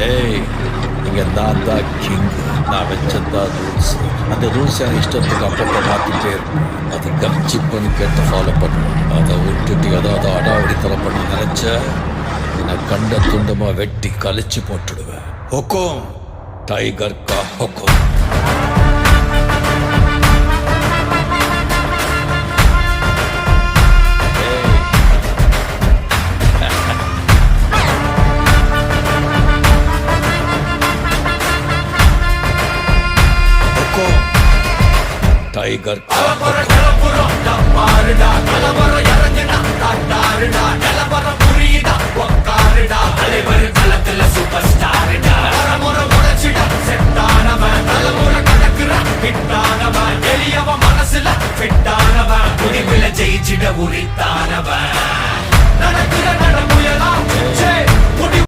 ஏய், இங்க நான் தான் கிங். நான் வச்சதான் ரூல்ஸ். அந்த ரூல்ஸ் என் இஷ்டத்துக்கு அப்பப்போ மாத்திட்டே இருக்கும். அதை கப்சி பண்ணி கேட்டு ஃபாலோ பண்ணுவேன். அதை விட்டுட்டு ஏதாவது அடாவடித்தலை பண்ண நினைச்ச நான் கண்ட துண்டமா வெட்டி கழிச்சு போட்டுடுவேன். ஹொக்கும், டைகர் கா ஹொக்கும். டைகர் கா ஹொக்கும்.